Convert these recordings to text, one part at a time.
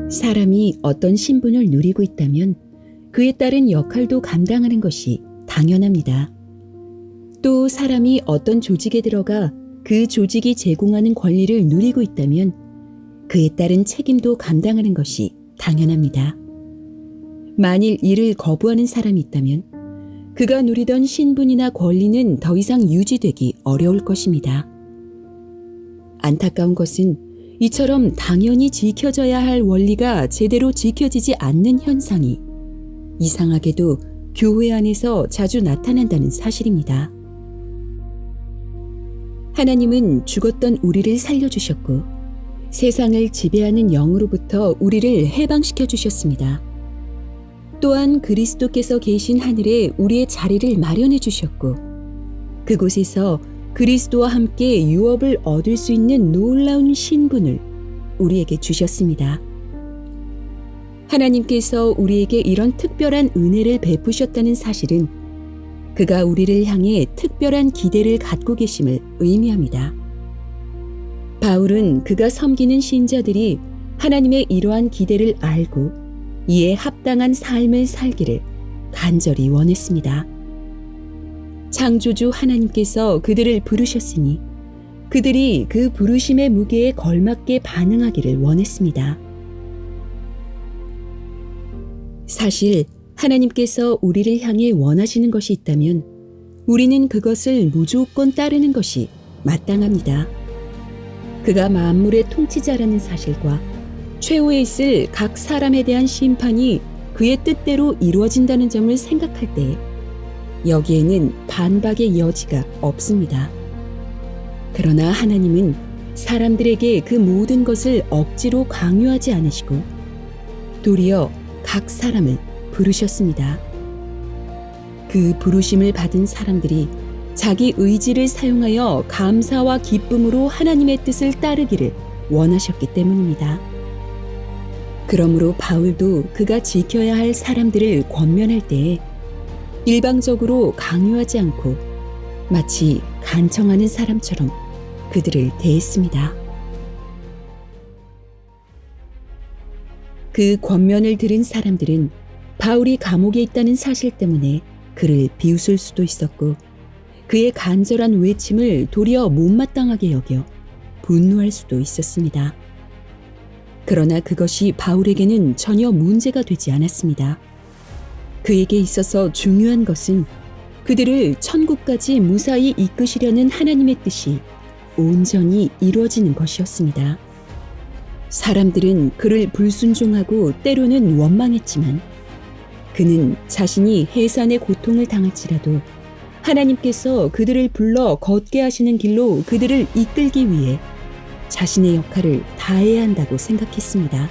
사람이 어떤 신분을 누리고 있다면 그에 따른 역할도 감당하는 것이 당연합니다. 또 사람이 어떤 조직에 들어가 그 조직이 제공하는 권리를 누리고 있다면 그에 따른 책임도 감당하는 것이 당연합니다. 만일 이를 거부하는 사람이 있다면 그가 누리던 신분이나 권리는 더 이상 유지되기 어려울 것입니다. 안타까운 것은 이처럼 당연히 지켜져야 할 원리가 제대로 지켜지지 않는 현상이 이상하게도 교회 안에서 자주 나타난다는 사실입니다. 하나님은 죽었던 우리를 살려주셨고 세상을 지배하는 영으로부터 우리를 해방시켜 주셨습니다. 또한 그리스도께서 계신 하늘에 우리의 자리를 마련해 주셨고 그곳에서 그리스도와 함께 유업을 얻을 수 있는 놀라운 신분을 우리에게 주셨습니다. 하나님께서 우리에게 이런 특별한 은혜를 베푸셨다는 사실은 그가 우리를 향해 특별한 기대를 갖고 계심을 의미합니다. 바울은 그가 섬기는 신자들이 하나님의 이러한 기대를 알고 이에 합당한 삶을 살기를 간절히 원했습니다. 창조주 하나님께서 그들을 부르셨으니 그들이 그 부르심의 무게에 걸맞게 반응하기를 원했습니다. 사실 하나님께서 우리를 향해 원하시는 것이 있다면 우리는 그것을 무조건 따르는 것이 마땅합니다. 그가 만물의 통치자라는 사실과 최후에 있을 각 사람에 대한 심판이 그의 뜻대로 이루어진다는 점을 생각할 때 여기에는 반박의 여지가 없습니다. 그러나 하나님은 사람들에게 그 모든 것을 억지로 강요하지 않으시고 도리어 각 사람을 부르셨습니다. 그 부르심을 받은 사람들이 자기 의지를 사용하여 감사와 기쁨으로 하나님의 뜻을 따르기를 원하셨기 때문입니다. 그러므로 바울도 그가 지켜야 할 사람들을 권면할 때에 일방적으로 강요하지 않고 마치 간청하는 사람처럼 그들을 대했습니다. 그 권면을 들은 사람들은 바울이 감옥에 있다는 사실 때문에 그를 비웃을 수도 있었고 그의 간절한 외침을 도리어 못마땅하게 여겨 분노할 수도 있었습니다. 그러나 그것이 바울에게는 전혀 문제가 되지 않았습니다. 그에게 있어서 중요한 것은 그들을 천국까지 무사히 이끄시려는 하나님의 뜻이 온전히 이루어지는 것이었습니다. 사람들은 그를 불순종하고 때로는 원망했지만 그는 자신이 해산의 고통을 당할지라도 하나님께서 그들을 불러 걷게 하시는 길로 그들을 이끌기 위해 자신의 역할을 다해야 한다고 생각했습니다.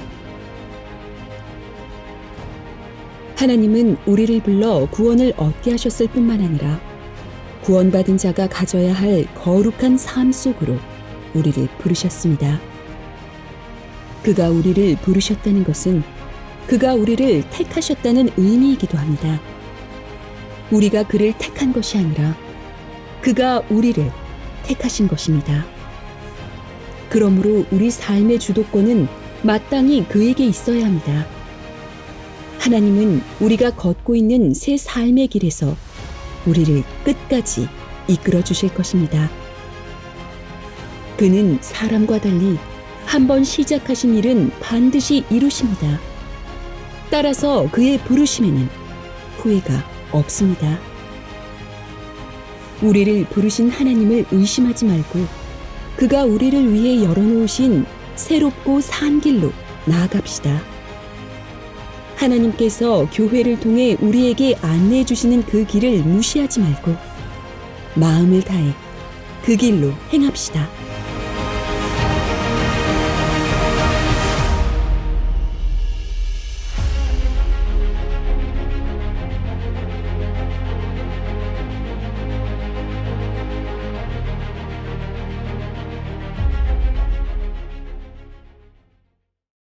하나님은 우리를 불러 구원을 얻게 하셨을 뿐만 아니라 구원받은 자가 가져야 할 거룩한 삶 속으로 우리를 부르셨습니다. 그가 우리를 부르셨다는 것은 그가 우리를 택하셨다는 의미이기도 합니다. 우리가 그를 택한 것이 아니라 그가 우리를 택하신 것입니다. 그러므로 우리 삶의 주도권은 마땅히 그에게 있어야 합니다. 하나님은 우리가 걷고 있는 새 삶의 길에서 우리를 끝까지 이끌어 주실 것입니다. 그는 사람과 달리 한번 시작하신 일은 반드시 이루십니다. 따라서 그의 부르심에는 후회가 없습니다. 우리를 부르신 하나님을 의심하지 말고 그가 우리를 위해 열어놓으신 새롭고 산 길로 나아갑시다. 하나님께서 교회를 통해 우리에게 안내해 주시는 그 길을 무시하지 말고 마음을 다해 그 길로 행합시다.